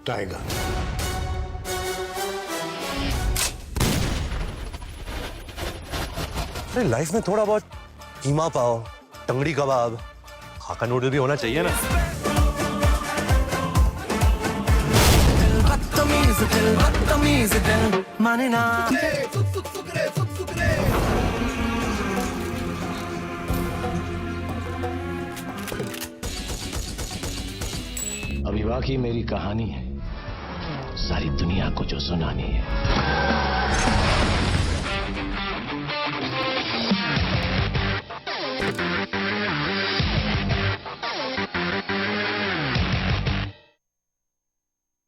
Tiger. अरे life में थोड़ा बहुत कीमा पाव, टंगड़ी कबाब, हाका नूडल भी होना चाहिए ना। माने ना। अभी बाकी मेरी कहानी है, सारी दुनिया को जो सुनानी है।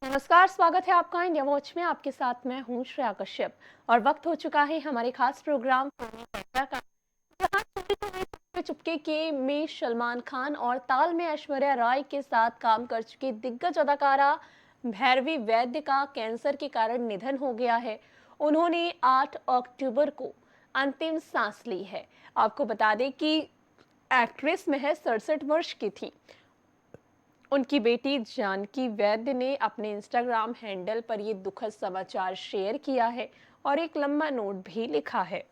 नमस्कार, स्वागत है आपका इंडिया वॉच में। आपके साथ मैं हूं श्रेया कश्यप और वक्त हो चुका है हमारे खास प्रोग्राम चर्चा का, जहां चोरी चुपके के में सलमान खान और ताल में ऐश्वर्या राय के साथ काम कर चुकी दिग्गज अदाकारा भैरवी वैद्य का कैंसर के कारण निधन हो गया है। उन्होंने 8 अक्टूबर को अंतिम सांस ली है। आपको बता दें कि एक्ट्रेस महज 67 वर्ष की थी। उनकी बेटी जानकी वैद्य ने अपने इंस्टाग्राम हैंडल पर यह दुखद समाचार शेयर किया है और एक लंबा नोट भी लिखा है।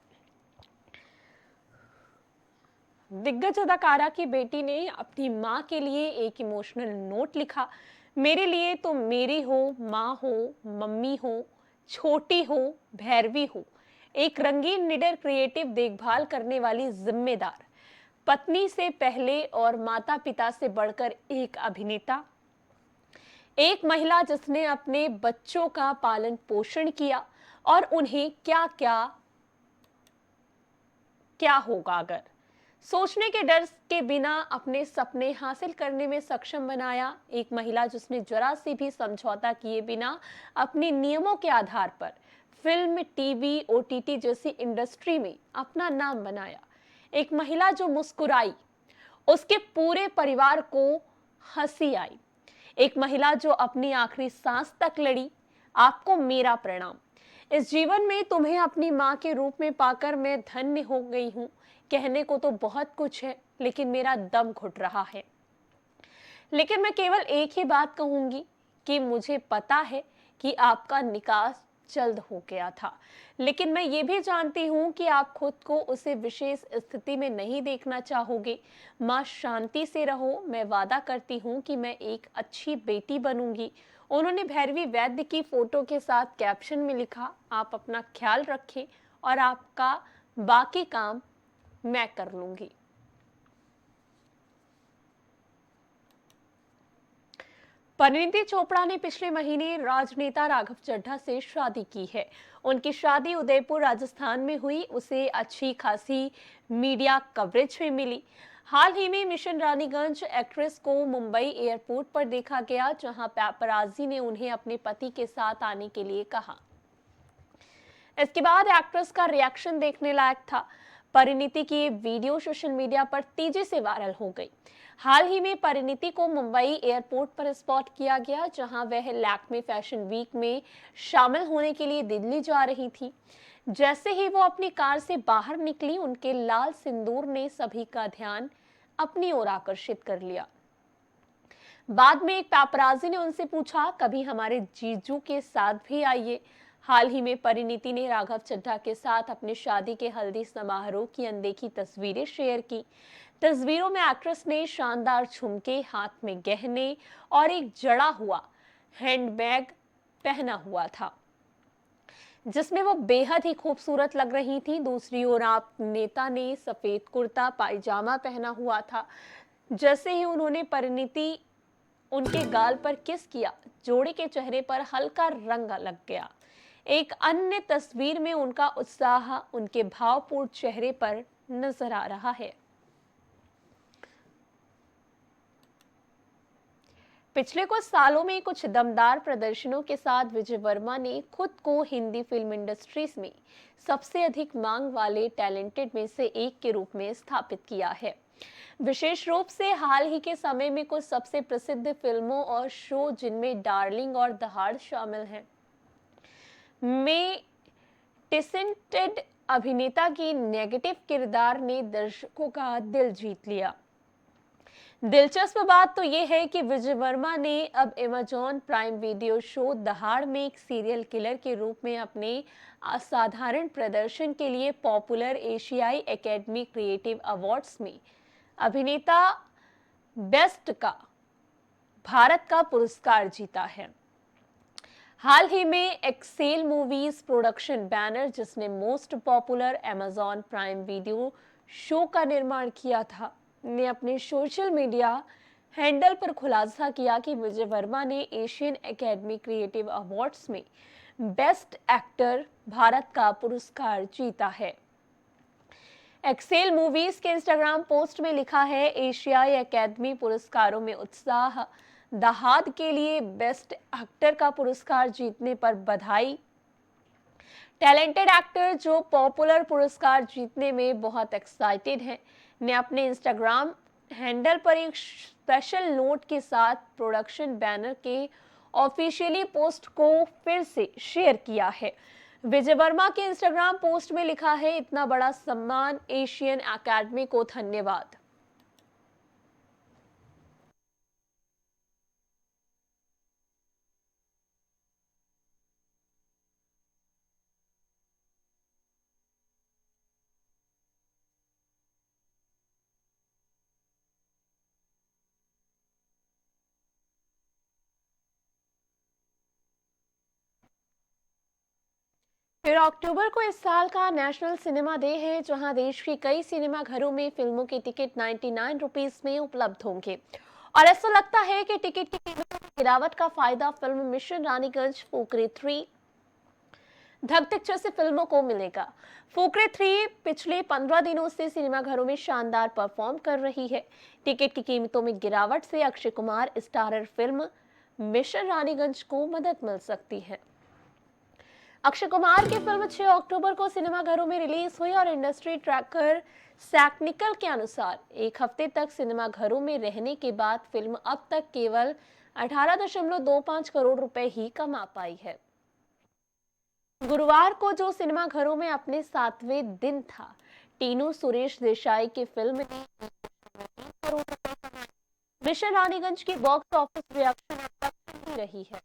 दिग्गज अदाकारा की बेटी ने अपनी मां के लिए एक इमोशनल नोट लिखा। मेरे लिए तो मेरी हो, मां हो, मम्मी हो, छोटी हो, भैरवी हो, एक रंगीन, निडर, क्रिएटिव, देखभाल करने वाली, जिम्मेदार पत्नी से पहले और माता पिता से बढ़कर एक अभिनेता, एक महिला जिसने अपने बच्चों का पालन पोषण किया और उन्हें क्या क्या क्या होगा अगर सोचने के डर के बिना अपने सपने हासिल करने में सक्षम बनाया। एक महिला जिसने जरा से भी समझौता किए बिना अपने नियमों के आधार पर फिल्म, टीवी, ओटीटी जैसी इंडस्ट्री में अपना नाम बनाया। एक महिला जो मुस्कुराई, उसके पूरे परिवार को हंसी आई। एक महिला जो अपनी आखिरी सांस तक लड़ी। आपको मेरा प्रणाम। इस जीवन में तुम्हें अपनी मां के रूप में पाकर मैं धन्य हो गई हूं। कहने को तो बहुत कुछ है, लेकिन मेरा दम घुट रहा है। लेकिन मैं केवल एक ही बात कहूंगी कि मुझे पता है कि आपका निकास जल्द हो गया था, लेकिन मैं ये भी जानती हूँ कि आप खुद को उसे विशेष स्थिति में नहीं देखना चाहोगे। माँ, शांति से रहो। मैं वादा करती हूँ कि मैं एक अच्छी बेटी बनूंगी। उन्होंने भैरवी वैद्य की फोटो के साथ कैप्शन में लिखा, आप अपना ख्याल रखें और आपका बाकी काम मैं कर लूंगी। परिणीति चोपड़ा ने पिछले महीने राजनेता राघव चड्ढा से शादी की है। उनकी शादी उदयपुर, राजस्थान में हुई। उसे अच्छी खासी मीडिया कवरेज भी मिली। हाल ही में मिशन रानीगंज एक्ट्रेस को मुंबई एयरपोर्ट पर देखा गया, जहां पैपराजी ने उन्हें अपने पति के साथ आने के लिए कहा। इसके बाद एक्ट्रेस का रिएक्शन देखने लायक था। परिणीति की ये वीडियो सोशल मीडिया पर तेजी से वायरल हो गई। हाल ही में परिणीति को मुंबई एयरपोर्ट पर स्पॉट किया गया, जहां वह लैक्मे फैशन वीक में शामिल होने के लिए दिल्ली जा रही थी। जैसे ही वो अपनी कार से बाहर निकली, उनके लाल सिंदूर ने सभी का ध्यान अपनी ओर आकर्षित कर लिया। बाद में एक पैपराजी ने उनसे पूछा, कभी हमारे जीजू के साथ भी आइए। हाल ही में परिणीति ने राघव चड्ढा के साथ अपने शादी के हल्दी समारोह की अनदेखी तस्वीरें शेयर की। तस्वीरों में एक्ट्रेस ने शानदार झुमके, हाथ में गहने और एक जड़ा हुआ हैंडबैग पहना हुआ था, जिसमें वो बेहद ही खूबसूरत लग रही थी। दूसरी ओर आप नेता ने सफेद कुर्ता पायजामा पहना हुआ था। जैसे ही उन्होंने परिणीति उनके गाल पर किस किया, जोड़े के चेहरे पर हल्का रंग लग गया। एक अन्य तस्वीर में उनका उत्साह उनके भावपूर्ण चेहरे पर नजर आ रहा है। पिछले कुछ सालों में कुछ दमदार प्रदर्शनों के साथ विजय वर्मा ने खुद को हिंदी फिल्म इंडस्ट्रीज में सबसे अधिक मांग वाले टैलेंटेड में से एक के रूप में स्थापित किया है। विशेष रूप से हाल ही के समय में कुछ सबसे प्रसिद्ध फिल्मों और शो, जिनमें डार्लिंग और दहाड़ शामिल हैं, में टिसेंटेड अभिनेता की नेगेटिव किरदार ने दर्शकों का दिल जीत लिया। दिलचस्प बात तो ये है कि विजय वर्मा ने अब अमेजॉन प्राइम वीडियो शो दहाड़ में एक सीरियल किलर के रूप में अपने असाधारण प्रदर्शन के लिए पॉपुलर एशियाई एकेडमी क्रिएटिव अवार्ड्स में अभिनेता बेस्ट का भारत का पुरस्कार जीता है। हाल ही में एक्सेल मूवीज प्रोडक्शन बैनर, जिसने most popular Amazon prime video show का निर्माण किया था, ने अपने सोशल मीडिया हैंडल पर खुलासा किया कि विजय वर्मा ने एशियन एकेडमी क्रिएटिव अवार्ड्स में बेस्ट एक्टर भारत का पुरस्कार जीता है। एक्सेल मूवीज के इंस्टाग्राम पोस्ट में लिखा है, एशियाई एकेडमी पुरस्कारों में उत्साह, दहाड़ के लिए बेस्ट एक्टर का पुरस्कार जीतने पर बधाई। टैलेंटेड एक्टर जो पॉपुलर पुरस्कार जीतने में बहुत एक्साइटेड हैं, ने अपने इंस्टाग्राम हैंडल पर एक स्पेशल नोट के साथ प्रोडक्शन बैनर के ऑफिशियली पोस्ट को फिर से शेयर किया है। विजय वर्मा के इंस्टाग्राम पोस्ट में लिखा है, इतना बड़ा सम्मान एशियन एकेडमी को धन्यवाद। फिर अक्टूबर को इस साल का नेशनल सिनेमा डे है, जहां देश के कई सिनेमा घरों में फिल्मों के टिकट 99 रुपीस में उपलब्ध होंगे। और ऐसा लगता है कि टिकट की कीमतों में गिरावट का फायदा फिल्म मिशन रानीगंज फुकरे 3 धक धक जैसी फिल्मों को मिलेगा। फुकरे 3 पिछले 15 दिनों से सिनेमा घरों में शानदार परफॉर्म कर रही है। टिकट की कीमतों में गिरावट से Akshay Kumar starrer film mission Raniganj को मदद मिल सकती है। अक्षय कुमार की फिल्म 6 अक्टूबर को सिनेमाघरों में रिलीज हुई और इंडस्ट्री ट्रैकर सैक्निकल के अनुसार एक हफ्ते तक सिनेमाघरों में रहने के बाद फिल्म अब तक केवल 18.25 करोड़ रुपए ही कमा पाई है। गुरुवार को जो सिनेमाघरों में अपने 7वें दिन था, टीनू सुरेश देसाई की फिल्म ने 3 करोड़ रुपए कमाए। मिशन रानीगंज की बॉक्स ऑफिस रिएक्शन अब तक नहीं रही है।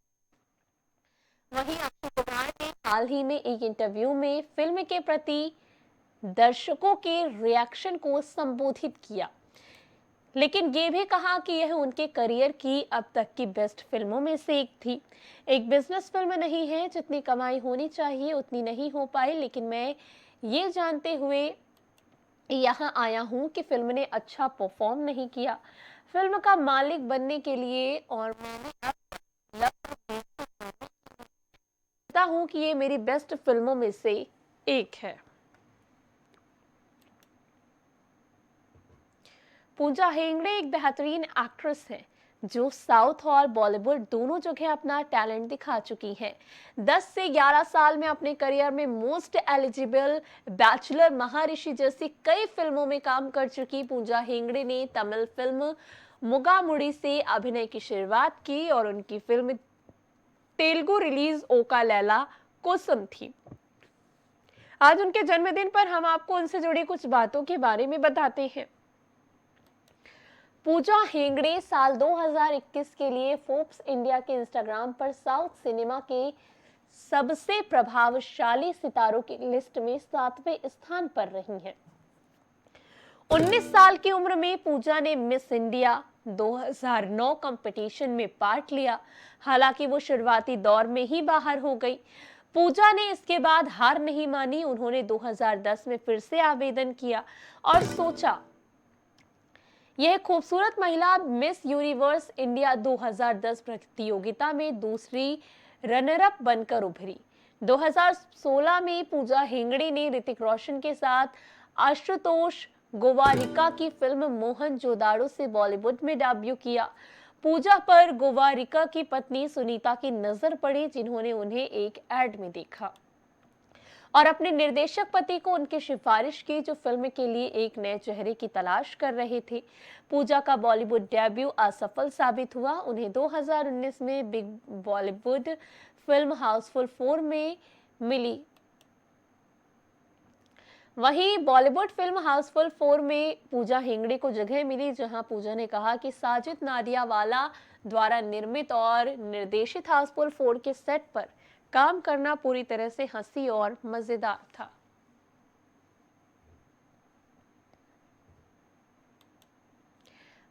वहीं अक्षय कुमार ने हाल ही में एक इंटरव्यू में फिल्म के प्रति दर्शकों के रिएक्शन को संबोधित किया, लेकिन ये भी कहा कि यह उनके करियर की अब तक की बेस्ट फिल्मों में से एक थी। एक बिजनेस फिल्म नहीं है, जितनी कमाई होनी चाहिए उतनी नहीं हो पाई, लेकिन मैं ये जानते हुए यहाँ आया हूँ कि फिल्म ने अच्छा परफॉर्म नहीं किया फिल्म का मालिक बनने के लिए, और मैंने हूं कि ये मेरी बेस्ट फिल्मों में से एक है। पूजा हेगड़े एक बेहतरीन एक्ट्रेस है जो साउथ और बॉलीवुड दोनों जगह अपना टैलेंट दिखा चुकी हैं। 10 से 11 साल में अपने करियर में मोस्ट एलिजिबल, बैचलर, महाऋषि जैसी कई फिल्मों में काम कर चुकी पूजा हेगड़े ने तमिल फिल्म मुगामुड़ी से अभिनय की शुरुआत की और उनकी फिल्म तेलुगु रिलीज ओका लैला कोसम थी। आज उनके जन्मदिन पर हम आपको उनसे जुड़ी कुछ बातों के बारे में बताते हैं। पूजा हेगड़े साल 2021 के लिए फोर्ब्स इंडिया के इंस्टाग्राम पर साउथ सिनेमा के सबसे प्रभावशाली सितारों की लिस्ट में 7वें स्थान पर रही हैं। 19 साल की उम्र में पूजा ने मिस इंडिया 2009 कंपटीशन में पार्ट लिया। हालांकि वो शुरुआती दौर में ही बाहर हो गई। पूजा ने इसके बाद हार नहीं मानी। उन्होंने 2010 में फिर से आवेदन किया और सोचा यह खूबसूरत महिला मिस यूनिवर्स इंडिया 2010 प्रतियोगिता में दूसरी रनर अप बनकर उभरी। 2016 में पूजा हेगड़े ने ऋतिक रोशन के साथ आशुतोष गोवारिका की फिल्म मोहन जोदाड़ो से बॉलीवुड में डेब्यू किया। पूजा पर गोवारिका की पत्नी सुनीता की नजर पड़ी, जिन्होंने उन्हें एक एड में देखा और अपने निर्देशक पति को उनकी सिफारिश की, जो फिल्म के लिए एक नए चेहरे की तलाश कर रहे थे। पूजा का बॉलीवुड डेब्यू असफल साबित हुआ। उन्हें 2019 में बिग बॉलीवुड फिल्म हाउसफुल 4 में मिली। वहीं बॉलीवुड फिल्म हाउसफुल 4 में पूजा हेगड़े को जगह मिली, जहां पूजा ने कहा कि साजिद नाडियावाला द्वारा निर्मित और निर्देशित हाउसफुल 4 के सेट पर काम करना पूरी तरह से हंसी और मजेदार था।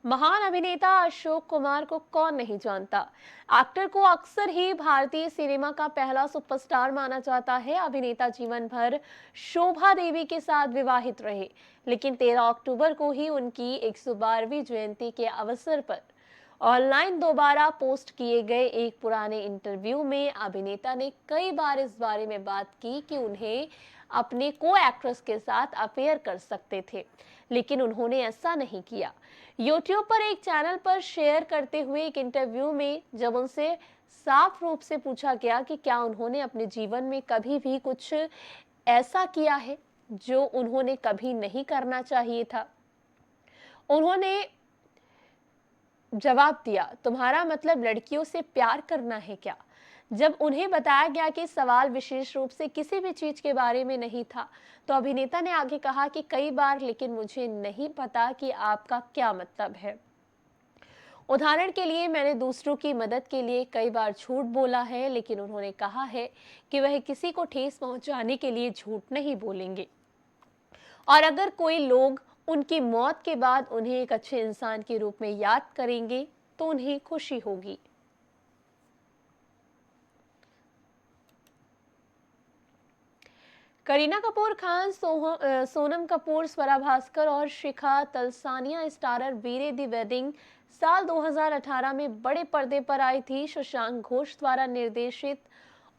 महान अभिनेता अशोक कुमार को कौन नहीं जानता। एक्टर को अक्सर ही भारतीय सिनेमा का पहला सुपरस्टार माना जाता है। अभिनेता जीवन भर शोभा देवी के साथ विवाहित रहे, लेकिन 13 अक्टूबर को ही उनकी 112वीं जयंती के अवसर पर ऑनलाइन दोबारा पोस्ट किए गए एक पुराने इंटरव्यू में अभिनेता ने कई बार इस बारे में बात की कि उन्हें अपने को एक्ट्रेस के साथ अफेयर कर सकते थे, लेकिन उन्होंने ऐसा नहीं किया। यूट्यूब पर एक चैनल पर शेयर करते हुए एक इंटरव्यू में जब उनसे साफ रूप से पूछा गया कि क्या उन्होंने अपने जीवन में कभी भी कुछ ऐसा किया है जो उन्होंने कभी नहीं करना चाहिए था, उन्होंने जवाब दिया, तुम्हारा मतलब लड़कियों से प्यार करना है क्या? जब उन्हें बताया गया कि सवाल विशेष रूप से किसी भी चीज के बारे में नहीं था, तो अभिनेता ने आगे कहा कि कई बार, लेकिन मुझे नहीं पता कि आपका क्या मतलब है। उदाहरण के लिए मैंने दूसरों की मदद के लिए कई बार झूठ बोला है, लेकिन उन्होंने कहा है कि वह किसी को ठेस पहुंचाने के लिए झूठ नहीं बोलेंगे, और अगर कोई लोग उनकी मौत के बाद उन्हें एक अच्छे इंसान के रूप में याद करेंगे तो उन्हें खुशी होगी। करीना कपूर खान, सोनम कपूर, स्वरा भास्कर और शिखा तलसानिया स्टारर वीरे दी वेडिंग साल 2018 में बड़े पर्दे पर आई थी। शशांक घोष द्वारा निर्देशित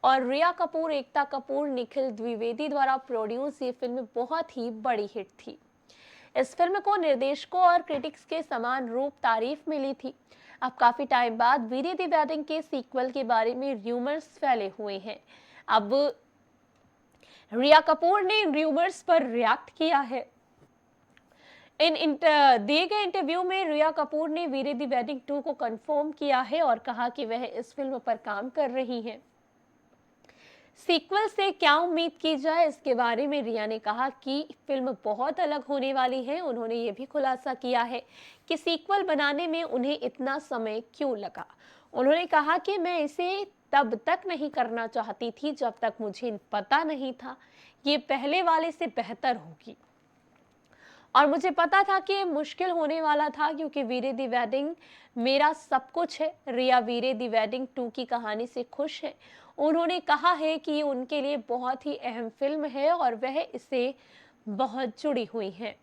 और रिया कपूर, एकता कपूर, निखिल द्विवेदी द्वारा प्रोड्यूस ये फिल्म बहुत ही बड़ी हिट थी। इस फिल्म को निर्देशकों और क्रिटिक्स के समान रूप तारीफ मिली थी। अब काफी टाइम बाद वीरे दी वेडिंग के सीक्वल के बारे में र्यूमर्स फैले हुए हैं। अब रिया कपूर ने इन र्यूमर्स पर रिएक्ट किया है। दिए गए इंटरव्यू में रिया कपूर ने वीरे दी वेडिंग 2 को कंफर्म किया है और कहा कि वह इस फिल्म पर काम कर रही हैं। सीक्वल से क्या उम्मीद की जाए, इसके बारे में रिया ने कहा कि फिल्म बहुत अलग होने वाली है। उन्होंने ये भी खुलासा किया है कि सीक्वल बनाने में उन्हें इतना समय क्यों लगा। उन्होंने कहा कि मैं इसे तब तक नहीं करना चाहती थी जब तक मुझे पता नहीं था ये पहले वाले से बेहतर होगी, और मुझे पता था कि ये मुश्किल होने वाला था क्योंकि वीरे दी वेडिंग मेरा सब कुछ है। रिया वीरे दी वेडिंग 2 की कहानी से खुश है। उन्होंने कहा है कि ये उनके लिए बहुत ही अहम फिल्म है और वह इससे बहुत जुड़ी हुई हैं।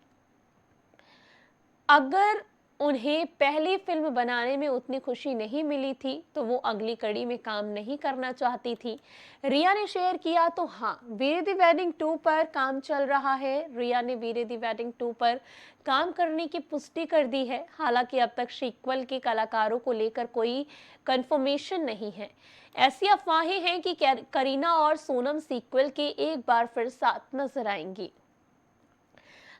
अगर उन्हें पहली फिल्म बनाने में उतनी खुशी नहीं मिली थी तो वो अगली कड़ी में काम नहीं करना चाहती थी। रिया ने शेयर किया तो हाँ, वीरे दी वेडिंग 2 पर काम चल रहा है। रिया ने वीरे दी वेडिंग 2 पर काम करने की पुष्टि कर दी है। हालांकि अब तक सीक्वल के कलाकारों को लेकर कोई कंफर्मेशन नहीं है। ऐसी अफवाहें हैं कि करीना और सोनम सीक्वल के एक बार फिर साथ नजर आएंगी।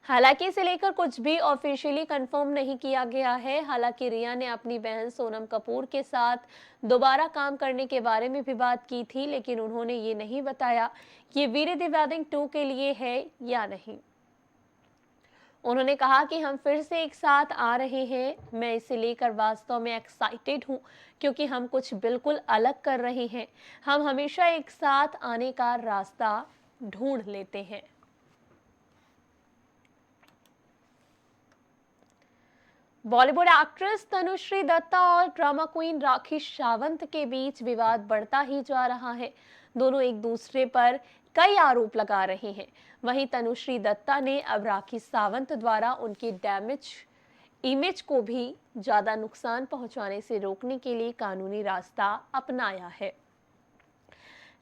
हालांकि इसे लेकर कुछ भी ऑफिशियली कंफर्म नहीं किया गया है। हालांकि रिया ने अपनी बहन सोनम कपूर के साथ दोबारा काम करने के बारे में भी बात की थी, लेकिन उन्होंने ये नहीं बताया कि वीरे दी वेडिंग 2 के लिए है या नहीं। उन्होंने कहा कि हम फिर से एक साथ आ रहे हैं। मैं इसे लेकर वास्तव में एक्साइटेड हूँ क्योंकि हम कुछ बिल्कुल अलग कर रहे हैं। हम हमेशा एक साथ आने का रास्ता ढूंढ लेते हैं। बॉलीवुड एक्ट्रेस तनुश्री दत्ता और ड्रामा क्वीन राखी सावंत के बीच विवाद बढ़ता ही जा रहा है। दोनों एक दूसरे पर कई आरोप लगा रहे हैं। वहीं तनुश्री दत्ता ने अब राखी सावंत द्वारा उनकी डैमेज इमेज को भी ज्यादा नुकसान पहुंचाने से रोकने के लिए कानूनी रास्ता अपनाया है।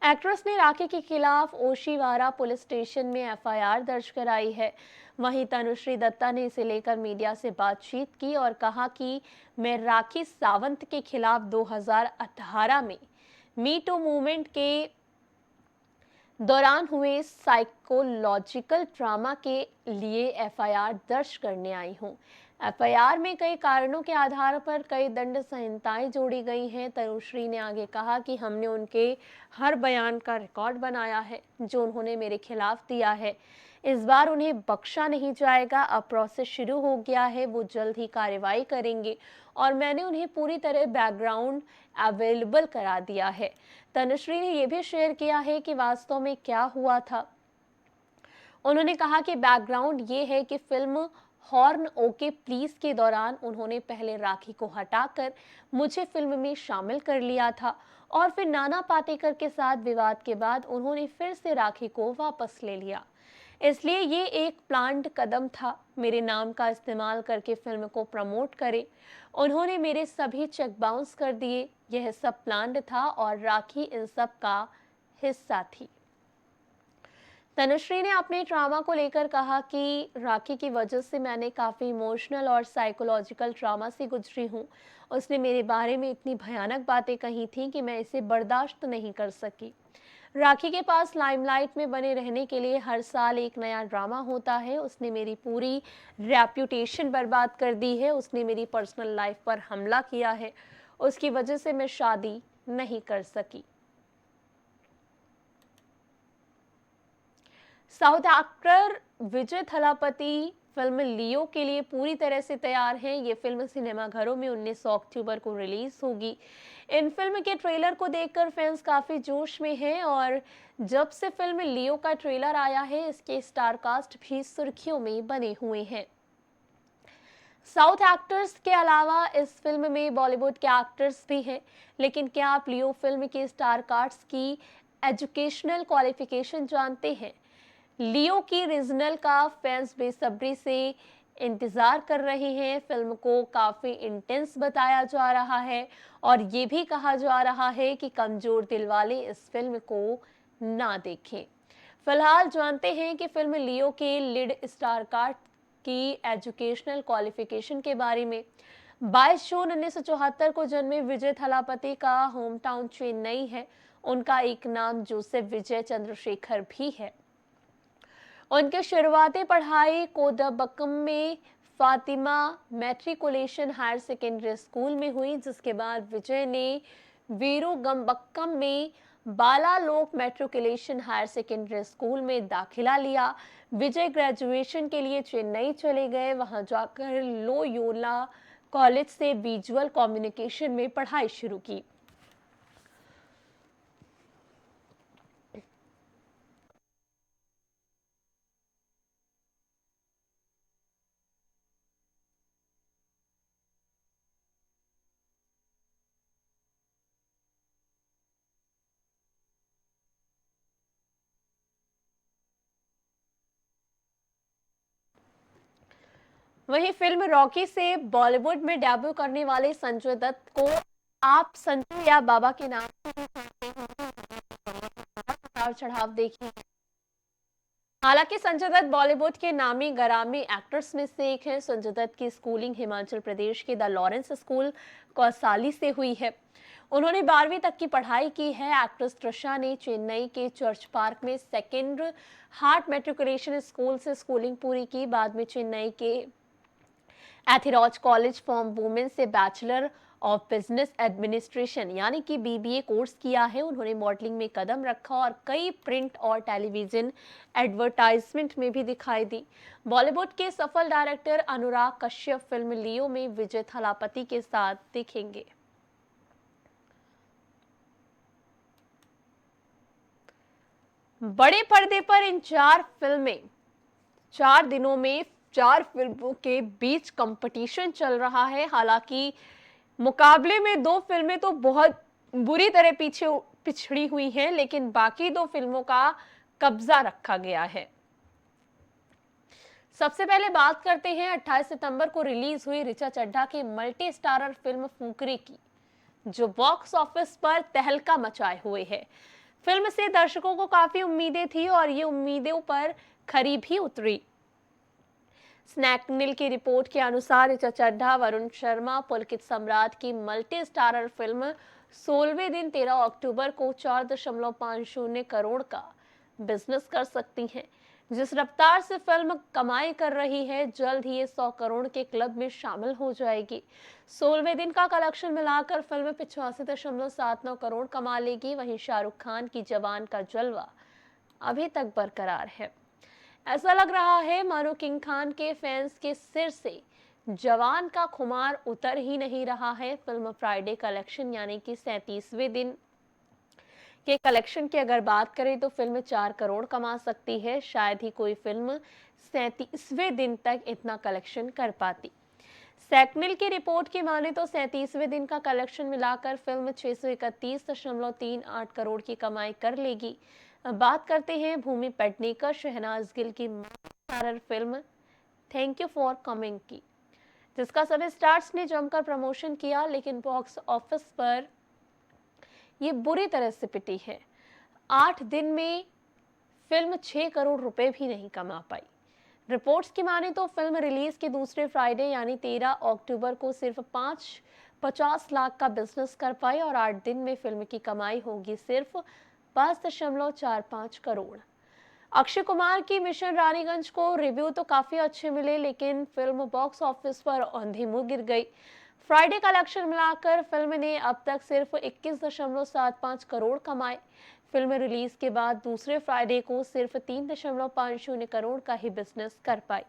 एक्ट्रेस ने राखी के खिलाफ ओशीवारा पुलिस स्टेशन में एफआईआर दर्ज कराई है। वहीं तनुश्री दत्ता ने इसे लेकर मीडिया से बातचीत की और कहा कि मैं राखी सावंत के खिलाफ 2018 में मी टू मूवमेंट के दौरान हुए साइकोलॉजिकल ड्रामा के लिए एफआईआर दर्ज करने आई हूं। एफआईआर में कई कारणों के आधार पर कई दंड संहिताएं जोड़ी गई हैं। तनुश्री ने आगे कहा कि हमने उनके हर बयान का रिकॉर्ड बनाया है जो उन्होंने मेरे खिलाफ दिया है। इस बार उन्हें बख्शा नहीं जाएगा। अब प्रोसेस शुरू हो गया है, वो जल्द ही कार्रवाई करेंगे और मैंने उन्हें पूरी तरह बैकग्राउंड अवेलेबल करा दिया है। तनुश्री ने यह भी शेयर किया है कि वास्तव में क्या हुआ था। उन्होंने कहा कि बैकग्राउंड ये है कि फिल्म हॉर्न ओके प्लीज के दौरान उन्होंने पहले राखी को हटाकर मुझे फिल्म में शामिल कर लिया था और फिर नाना पाटेकर के साथ विवाद के बाद उन्होंने फिर से राखी को वापस ले लिया। इसलिए ये एक प्लान्ड कदम था, मेरे नाम का इस्तेमाल करके फिल्म को प्रमोट करें। उन्होंने मेरे सभी चेक बाउंस कर दिए। यह सब प्लान्ड था और राखी इन सब का हिस्सा थी। तनुश्री ने अपने ट्रामा को लेकर कहा कि राखी की वजह से मैंने काफ़ी इमोशनल और साइकोलॉजिकल ट्रामा से गुजरी हूँ। उसने मेरे बारे में इतनी भयानक बातें कही थी कि मैं इसे बर्दाश्त नहीं कर सकी। राखी के पास लाइमलाइट में बने रहने के लिए हर साल एक नया ड्रामा होता है। उसने मेरी पूरी रेप्यूटेशन बर्बाद कर दी है। उसने मेरी पर्सनल लाइफ पर हमला किया है। उसकी वजह से मैं शादी नहीं कर सकी। साउथ एक्टर विजय थलापति फिल्म लियो के लिए पूरी तरह से तैयार हैं। ये फिल्म सिनेमाघरों में 19 अक्टूबर को रिलीज होगी। इन फिल्म के ट्रेलर को देखकर फैंस काफी जोश में हैं और जब से फिल्म लियो का ट्रेलर आया है, इसके स्टार कास्ट भी सुर्खियों में बने हुए हैं। साउथ एक्टर्स के अलावा इस फिल्म में बॉलीवुड के एक्टर्स भी हैं, लेकिन क्या आप लियो फिल्म के स्टार कास्ट की एजुकेशनल क्वालिफिकेशन जानते हैं? लियो की रीजनल का फैंस बेसब्री से इंतजार कर रहे हैं। फिल्म को काफी इंटेंस बताया जा रहा है और ये भी कहा जा रहा है कि कमजोर दिल वाले इस फिल्म को ना देखें। फिलहाल जानते हैं कि फिल्म लियो के लीड स्टार कास्ट की एजुकेशनल क्वालिफिकेशन के बारे में। 22 जून 1974 को जन्मे विजय थलापति का होम टाउन चेन्नई है। उनका एक नाम जोसेफ विजय चंद्रशेखर भी है। उनकी शुरुआती पढ़ाई कोदबक्कम में Fatima matriculation higher secondary school में हुई, जिसके बाद विजय ने वीरुगंबक्कम में Balalok matriculation higher secondary school में दाखिला लिया। विजय ग्रेजुएशन के लिए चेन्नई चले गए। वहां जाकर लोयोला कॉलेज से विजुअल कम्युनिकेशन में पढ़ाई शुरू की। वहीं फिल्म रॉकी से बॉलीवुड में डेब्यू करने वाले संजय दत्त को आप संजू या बाबा के नाम से भी जानते होंगे। उतार चढ़ाव देखिए। हालांकि संजय दत्त बॉलीवुड के नामी गरामी एक्टर्स में से एक हैं। संजय दत्त की स्कूलिंग हिमाचल प्रदेश के द लॉरेंस स्कूल कौसाली से हुई है। उन्होंने 12वीं तक की पढ़ाई की है। एक्ट्रेस त्रिशा ने चेन्नई के चर्च पार्क में सेकेंड हार्ट मैट्रिकुलेशन स्कूल से स्कूलिंग पूरी की। बाद में चेन्नई के एथिरॉज कॉलेज फॉर वुमेन से बैचलर ऑफ बिजनेस एडमिनिस्ट्रेशन यानी कि बीबीए कोर्स किया है। उन्होंने मॉडलिंग में कदम रखा और कई प्रिंट और टेलीविजन एडवर्टाइजमेंट में भी दिखाई दी। बॉलीवुड के सफल डायरेक्टर अनुराग कश्यप फिल्म लियो में विजय थलापति के साथ दिखेंगे। बड़े पर्दे पर इन 4 दिनों में 4 फिल्मों के बीच कंपटीशन चल रहा है। हालांकि मुकाबले में 2 फिल्में तो बहुत बुरी तरह पिछड़ी हुई हैं, लेकिन बाकी 2 फिल्मों का कब्जा रखा गया है। सबसे पहले बात करते हैं 28 सितंबर को रिलीज हुई ऋचा चड्ढा की मल्टी स्टारर फिल्म फुकरे की, जो बॉक्स ऑफिस पर तहलका मचाए हुए है। फिल्म से दर्शकों को काफी उम्मीदें थी और ये उम्मीदों पर खरी भी उतरी। स्नैकनिल की रिपोर्ट के अनुसार ऋचा चड्ढा, वरुण शर्मा, पुलकित सम्राट की मल्टी स्टारर फिल्म 16वें दिन 13 अक्टूबर को 4.50 करोड़ का बिजनेस कर सकती हैं। जिस रफ्तार से फिल्म कमाई कर रही है, जल्द ही ये 100 करोड़ के क्लब में शामिल हो जाएगी। 16वें दिन का कलेक्शन मिलाकर फिल्म 85.79 करोड़ कमा लेगी। वहीं शाहरुख खान की जवान का जलवा अभी तक बरकरार है। ऐसा लग रहा है मानो किंग खान के फैंस के सिर से जवान का खुमार उतर ही नहीं रहा है। फिल्म फ्राइडे कलेक्शन यानी कि 37वें दिन के कलेक्शन की अगर बात करें तो फिल्म 4 करोड़ कमा सकती है। शायद ही कोई फिल्म 37वें दिन तक इतना कलेक्शन कर पाती। सैकनिल की रिपोर्ट की माने तो 37वें दिन का कलेक्शन मिलाकर फिल्म 631.38 करोड़ की कमाई कर लेगी। बात करते हैं भूमि पेडनेकर शहनाज गिल की multistarrer film thank you for coming की, जिसका सभी स्टार्स ने जमकर प्रमोशन किया, लेकिन बॉक्स ऑफिस पर ये बुरी तरह से पिटी है। 8 दिन में फिल्म 6 करोड़ रुपए भी नहीं कमा पाई। रिपोर्ट्स की माने तो फिल्म रिलीज के दूसरे फ्राइडे यानी 13 अक्टूबर को सिर्फ 50 लाख का बिजनेस कर पाई और 8 दिन में फिल्म की कमाई होगी सिर्फ 5.45 करोड़। अक्षय कुमार की मिशन रानीगंज को रिव्यू तो काफी अच्छे मिले, लेकिन फिल्म बॉक्स ऑफिस पर अंधी मुंह गिर गई। फ्राइडे कलेक्शन मिलाकर फिल्म ने अब तक सिर्फ 21.75 करोड़ कमाए। फिल्म रिलीज के बाद दूसरे फ्राइडे को सिर्फ 3.50 करोड़ का ही बिजनेस कर पाई।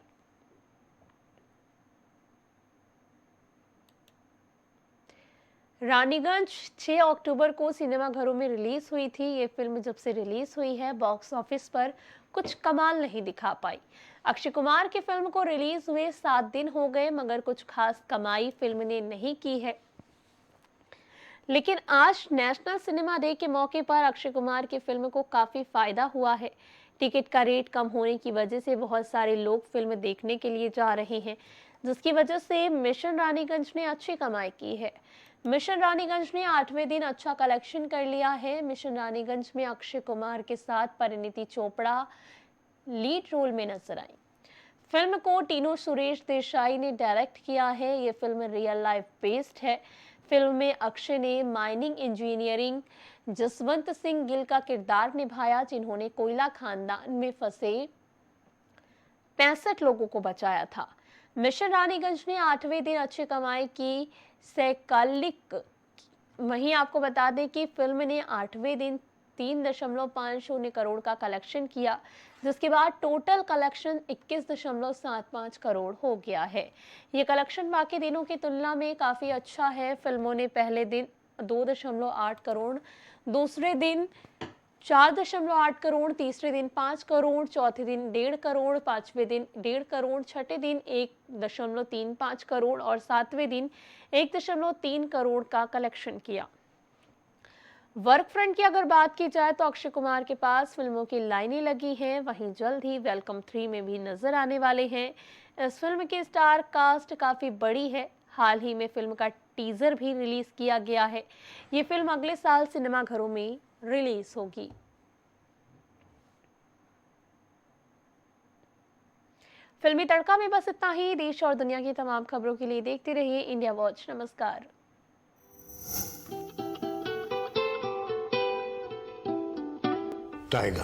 रानीगंज 6 अक्टूबर को सिनेमाघरों में रिलीज हुई थी। ये फिल्म जब से रिलीज हुई है बॉक्स ऑफिस पर कुछ कमाल नहीं दिखा पाई। अक्षय कुमार की फिल्म को रिलीज हुए 7 दिन हो गए, मगर कुछ खास कमाई फिल्म ने नहीं की है। लेकिन आज नेशनल सिनेमा डे के मौके पर अक्षय कुमार की फिल्म को काफी फायदा हुआ है। टिकट का रेट कम होने की वजह से बहुत सारे लोग फिल्म देखने के लिए जा रहे हैं, जिसकी वजह से मिशन रानीगंज ने अच्छी कमाई की है। मिशन रानीगंज ने 8वें दिन अच्छा कलेक्शन कर लिया है। मिशन रानीगंज में अक्षय कुमार के साथ परिणीति चोपड़ा लीड रोल में नजर आई। फिल्म को टीनो सुरेश देसाई ने डायरेक्ट किया है। ये फिल्म रियल लाइफ बेस्ड है। फिल्म में अक्षय ने माइनिंग इंजीनियरिंग जसवंत सिंह गिल का किरदार निभाया, जिन्होंने कोयला खानदान में फंसे 65 लोगों को बचाया था। मिशन रानीगंज ने 8वें दिन अच्छी कमाई की सैकालिक। वहीं आपको बता दें कि फिल्म ने 8वें दिन 3.50 करोड़ का कलेक्शन किया, जिसके बाद टोटल कलेक्शन 21.75 करोड़ हो गया है। ये कलेक्शन बाकी दिनों की तुलना में काफ़ी अच्छा है। फिल्मों ने पहले दिन 2.8 करोड़, दूसरे दिन 4.8 करोड़, तीसरे दिन 5 करोड़, चौथे दिन 1.5 करोड़, पांचवें दिन 1.5 करोड़, छठे दिन 1.35 करोड़ और 7वें दिन 1.3 करोड़ का कलेक्शन किया। वर्क फ्रंट की अगर बात की जाए तो अक्षय कुमार के पास फिल्मों की लाइनें लगी हैं। वहीं जल्द ही वेलकम 3 में भी नजर आने वाले हैं। इस फिल्म की स्टार कास्ट काफी बड़ी है। हाल ही में फिल्म का टीजर भी रिलीज किया गया है। ये फिल्म अगले साल सिनेमाघरों में रिलीज होगी। फिल्मी तड़का में बस इतना ही। देश और दुनिया की तमाम खबरों के लिए देखते रहिए इंडिया वॉच। नमस्कार। टाइगर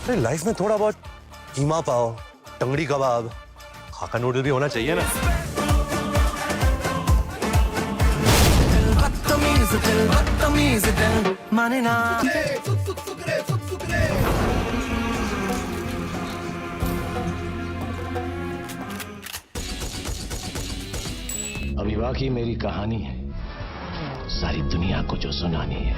अरे लाइफ में थोड़ा बहुत कीमा पाव, टंगड़ी कबाब, खाका नूडल भी होना चाहिए ना। माने ना। अभी बाकी मेरी कहानी है, सारी दुनिया को जो सुनानी है।